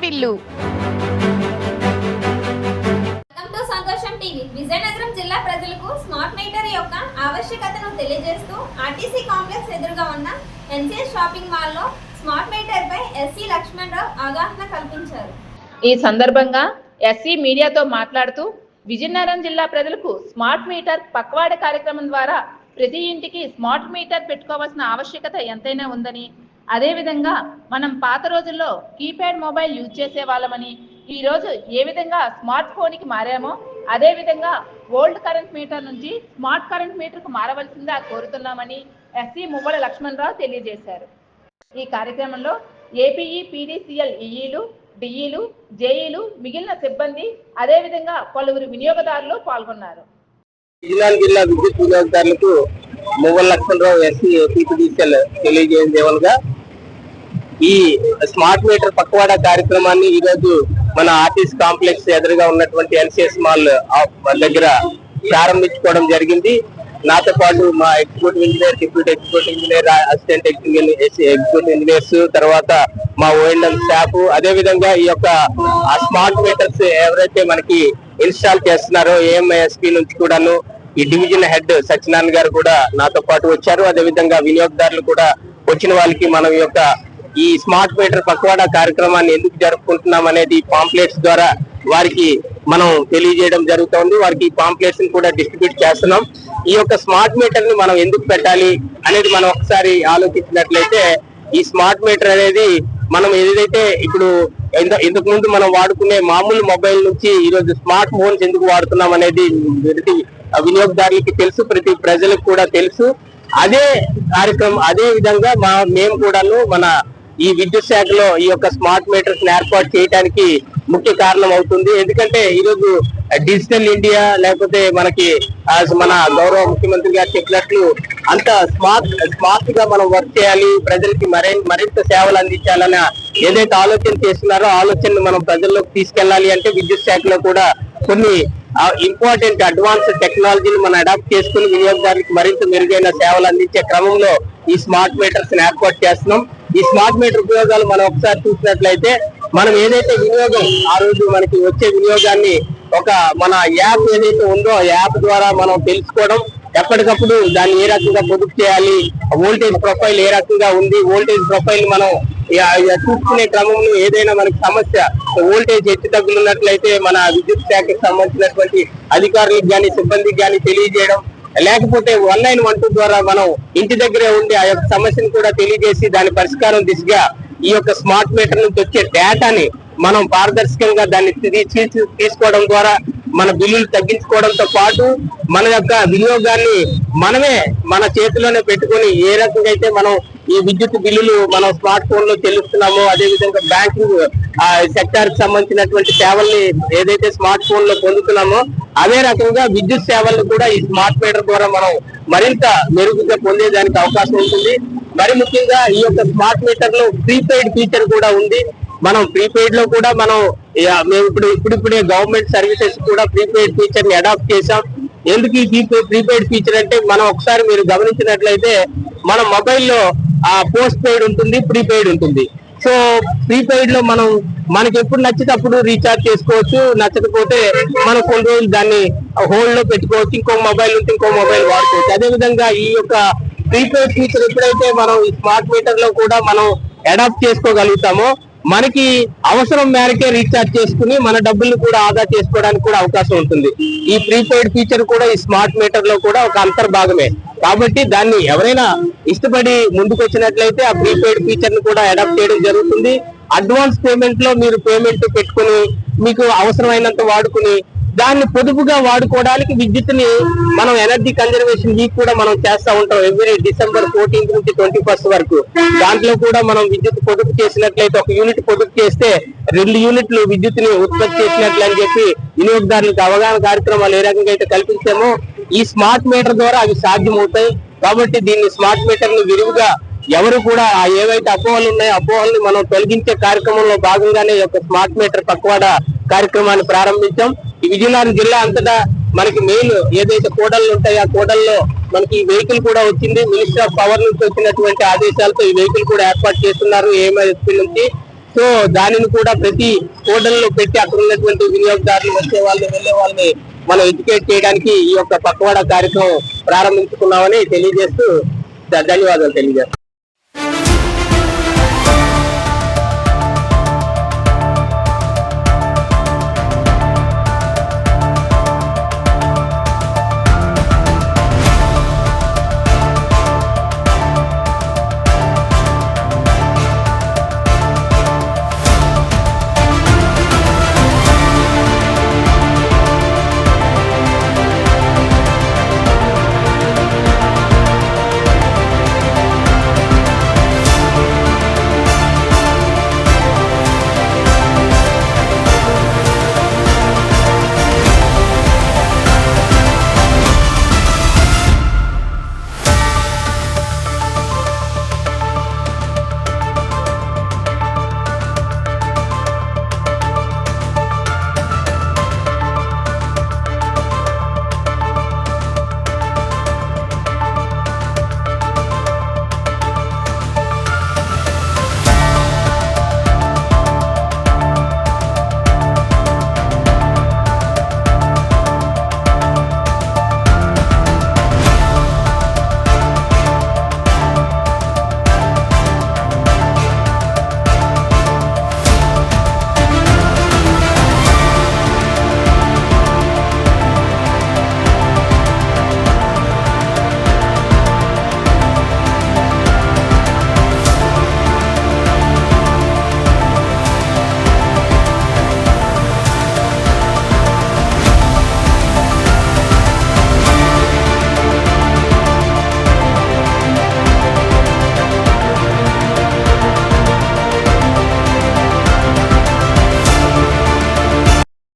వాటిల్లు. సంతోషం టీవీ విజయనగరం జిల్లా ప్రజలకు స్మార్ట్ మీటర్ యొక్క ఆవశ్యకతను తెలియజేస్తూ ఆర్టీసీ కాంప్లెక్స్ ఎదురుగా ఉన్న ఎన్సీఎస్ షాపింగ్ మాల్ లో స్మార్ట్ మీటర్ పై ఎస్సీ లక్ష్మణరావు అవగాహన కల్పించారు. ఈ సందర్భంగా ఎస్సీ మీడియాతో మాట్లాడుతూ విజయనగరం జిల్లా ప్రజలకు స్మార్ట్ మీటర్ పక్వాడ కార్యక్రమం ద్వారా ప్రతి ఇంటికి స్మార్ట్ మీటర్ పెట్టుకోవాల్సిన ఆవశ్యకత ఎంతైనా ఉందని, అదేవిధంగా మనం పాత రోజుల్లో కీప్యాడ్ మొబైల్ యూజ్ చేసే వాళ్ళమని, ఈ రోజు ఏ విధంగా స్మార్ట్ ఫోన్కి మారామో అదే విధంగా ఓల్డ్ కరెంట్ మీటర్ నుంచి స్మార్ట్ కరెంట్ మీటర్కు మారవలసిందిగా కోరుతున్నామని ఎస్సీ మువ్వల లక్ష్మణరావు తెలియజేశారు. ఈ కార్యక్రమంలో ఏపీఈ పీడీసీఎల్ ఈఈలు, డిఈలు, జేఈలు, మిగిలిన సిబ్బంది, అదేవిధంగా పలువురు వినియోగదారులు పాల్గొన్నారు. విజయనగరం జిల్లా విద్యుత్ వినియోగదారులకు మువ్వల లక్ష్మణరావు ఎస్సీ ఏపీపీడీసీఎల్ తెలియజేయగా ఈ స్మార్ట్ మీటర్ పక్వాడా కార్యక్రమాన్ని ఈ రోజు మన ఆర్టీసీ కాంప్లెక్స్ ఎదురుగా ఉన్నటువంటి ఎన్సీఎస్ మాల్ దగ్గర ప్రారంభించుకోవడం జరిగింది. నాతో పాటు మా executive engineer, deputy executive engineer, assistant executive engineers, తర్వాత మా ఓఎండ్ఎం స్టాఫ్, అదే విధంగా ఈ యొక్క స్మార్ట్ మీటర్స్ ఎవరైతే మనకి ఇన్స్టాల్ చేస్తున్నారో ఏఎంఐఎస్పీ నుంచి కూడాను ఈ డివిజన్ హెడ్ సత్యనారాయణ గారు కూడా నాతో పాటు వచ్చారు. అదే విధంగా వినియోగదారులు కూడా వచ్చిన వాళ్ళకి మనం యొక్క ఈ స్మార్ట్ మీటర్ పక్వాడా కార్యక్రమాన్ని ఎందుకు జరుపుకుంటున్నాం అనేది పాంప్లెట్స్ ద్వారా వారికి మనం తెలియజేయడం జరుగుతుంది. వారికి పాంప్లెట్స్ ని కూడా డిస్ట్రిబ్యూట్ చేస్తున్నాం. ఈ యొక్క స్మార్ట్ మీటర్ ని మనం ఎందుకు పెట్టాలి అనేది మనం ఒకసారి ఆలోచించినట్లయితే, ఈ స్మార్ట్ మీటర్ అనేది మనం ఏదైతే ఇప్పుడు ఇంతకు ముందు మనం వాడుకునే మామూలు మొబైల్ నుంచి ఈ రోజు స్మార్ట్ ఫోన్స్ ఎందుకు వాడుతున్నాం అనేది ప్రతి వినియోగదారులకి తెలుసు, ప్రతి ప్రజలకు కూడా తెలుసు. అదే కార్యక్రమం అదే విధంగా మేము కూడాను మన ఈ విద్యుత్ శాఖలో ఈ యొక్క స్మార్ట్ మీటర్స్ ఏర్పాటు చేయడానికి ముఖ్య కారణం అవుతుంది. ఎందుకంటే ఈరోజు డిజిటల్ ఇండియా లేకపోతే మనకి మన గౌరవ ముఖ్యమంత్రి గారు చెప్పినట్లు అంత స్మార్ట్ గా మనం వర్క్ చేయాలి, ప్రజలకి మరింత సేవలు అందించాలన్న ఏదైతే ఆలోచన చేస్తున్నారో ఆలోచనను మనం ప్రజల్లోకి తీసుకెళ్లాలి అంటే విద్యుత్ శాఖలో కూడా కొన్ని ఇంపార్టెంట్ అడ్వాన్స్ టెక్నాలజీని మనం అడాప్ట్ చేసుకుని వినియోగదారులకు మరింత మెరుగైన సేవలు అందించే క్రమంలో ఈ స్మార్ట్ మీటర్స్ ఏర్పాటు చేస్తున్నాం. ఈ స్మార్ట్ మీటర్ ఉపయోగాలు మనం ఒకసారి చూసినట్లయితే, మనం ఏదైతే వినియోగం ఆ రోజు మనకి వచ్చే వినియోగాన్ని ఒక మన యాప్ ఏదైతే ఉందో ఆ యాప్ ద్వారా మనం తెలుసుకోవడం, ఎప్పటికప్పుడు దాన్ని ఏ రకంగా పొదుపు చేయాలి, వోల్టేజ్ ప్రొఫైల్ ఏ రకంగా ఉంది, వోల్టేజ్ ప్రొఫైల్ మనం చూసుకునే క్రమంలో ఏదైనా మనకి సమస్య వోల్టేజ్ హెచ్చు తగ్గులున్నట్లయితే మన విద్యుత్ శాఖకి సంబంధించినటువంటి అధికారులకు కానీ సిబ్బందికి కానీ తెలియజేయడం, లేకపోతే 1912 ద్వారా మనం ఇంటి దగ్గరే ఉండి ఆ యొక్క సమస్యను కూడా తెలియజేసి దాని పరిష్కారం దిశగా ఈ యొక్క స్మార్ట్ మీటర్ నుంచి వచ్చే డేటాని మనం పారదర్శకంగా దాన్ని తీసుకోవడం ద్వారా మన బిల్లులు తగ్గించుకోవడంతో పాటు మన యొక్క వినియోగాన్ని మనమే మన చేతిలోనే పెట్టుకొని ఏ రకంగా అయితే మనం ఈ విద్యుత్ బిల్లులు మనం స్మార్ట్ ఫోన్ లో చెల్లిస్తున్నామో, అదేవిధంగా బ్యాంకింగ్ సెక్టార్ కి సంబంధించినటువంటి సేవల్ని ఏదైతే స్మార్ట్ ఫోన్ లో పొందుతున్నామో అదే రకంగా విద్యుత్ సేవలను కూడా ఈ స్మార్ట్ మీటర్ ద్వారా మనం మరింత మెరుగుగా పొందేదానికి అవకాశం ఉంటుంది. మరి ముఖ్యంగా ఈ యొక్క స్మార్ట్ మీటర్ లో ప్రీపెయిడ్ ఫీచర్ కూడా ఉంది. మనం ప్రీపెయిడ్ లో కూడా మనం మేము ఇప్పుడిప్పుడే గవర్నమెంట్ సర్వీసెస్ కూడా ప్రీపెయిడ్ ఫీచర్ ని అడాప్ట్ చేశాం. ఎందుకు ఈ ప్రీపెయిడ్ ఫీచర్ అంటే, మనం ఒకసారి మీరు గమనించినట్లయితే మన మొబైల్లో పోస్ట్ పెయిడ్ ఉంటుంది, ప్రీపెయిడ్ ఉంటుంది. సో ప్రీపెయిడ్ లో మనకి ఎప్పుడు నచ్చితే అప్పుడు రీఛార్జ్ చేసుకోవచ్చు, నచ్చకపోతే మనం కొన్ని రోజులు దాన్ని హోల్డ్ లో పెట్టుకోవచ్చు, ఇంకో మొబైల్ ఉంటే ఇంకో మొబైల్ వాడుకోవచ్చు. అదేవిధంగా ఈ యొక్క ప్రీపెయిడ్ ఫీచర్ ఎప్పుడైతే మనం ఈ స్మార్ట్ మీటర్ లో కూడా మనం అడాప్ట్ చేసుకోగలుగుతామో మనకి అవసరం మేరకే రీఛార్జ్ చేసుకుని మన డబ్బుల్ని కూడా ఆదా చేసుకోవడానికి కూడా అవకాశం ఉంటుంది. ఈ ప్రీపెయిడ్ ఫీచర్ కూడా ఈ స్మార్ట్ మీటర్ లో కూడా ఒక అంతర్భాగమే. కాబట్టి దాన్ని ఎవరైనా ఇష్టపడి ముందుకు వచ్చినట్లయితే ఆ ప్రీపెయిడ్ ఫీచర్ ని కూడా అడాప్ట్ చేయడం జరుగుతుంది. అడ్వాన్స్ పేమెంట్ లో మీరు పేమెంట్ పెట్టుకుని మీకు అవసరమైనంత వాడుకుని దాన్ని పొదుపుగా వాడుకోవడానికి విద్యుత్ని మనం ఎనర్జీ కన్జర్వేషన్ వీక్ కూడా మనం చేస్తూ ఉంటాం ఎవ్రీ డిసెంబర్ 14 నుంచి 21 వరకు. దాంట్లో కూడా మనం విద్యుత్ పొదుపు చేసినట్లయితే, ఒక యూనిట్ పొదుపు చేస్తే 2 యూనిట్లు విద్యుత్ని ఉత్పత్తి చేసినట్లు అని చెప్పి వినియోగదారులకు అవగాహన కార్యక్రమాలు ఏ రకంగా అయితే కల్పించామో ఈ స్మార్ట్ మీటర్ ద్వారా అవి సాధ్యమవుతాయి. కాబట్టి దీన్ని స్మార్ట్ మీటర్ ని విరివిగా ఎవరు కూడా ఏవైతే అపోహలు ఉన్నాయో అపోహల్ని మనం తొలగించే కార్యక్రమంలో భాగంగానే ఈ యొక్క స్మార్ట్ మీటర్ పక్వాడా కార్యక్రమాన్ని ప్రారంభించాం. ఈ విజయనగరం జిల్లా అంతటా మనకి మెయిన్ ఏదైతే కోడళ్ళు ఉంటాయో ఆ కోడల్లో మనకి ఈ వెహికల్ కూడా వచ్చింది. మినిస్టర్ ఆఫ్ పవర్ నుంచి వచ్చినటువంటి ఆదేశాలతో ఈ వెహికల్ కూడా ఏర్పాటు చేస్తున్నారు ఏఎంఐఎస్పీ నుంచి. సో దానిని కూడా ప్రతి హోటల్లో పెట్టి అక్కడ ఉన్నటువంటి వినియోగదారులు వచ్చే వాళ్ళని వెళ్లే వాళ్ళని మనం ఎడ్యుకేట్ చేయడానికి ఈ యొక్క పక్వాడా కార్యక్రమం ప్రారంభించుకున్నామని తెలియజేస్తూ ధన్యవాదాలు తెలియజేస్తాం.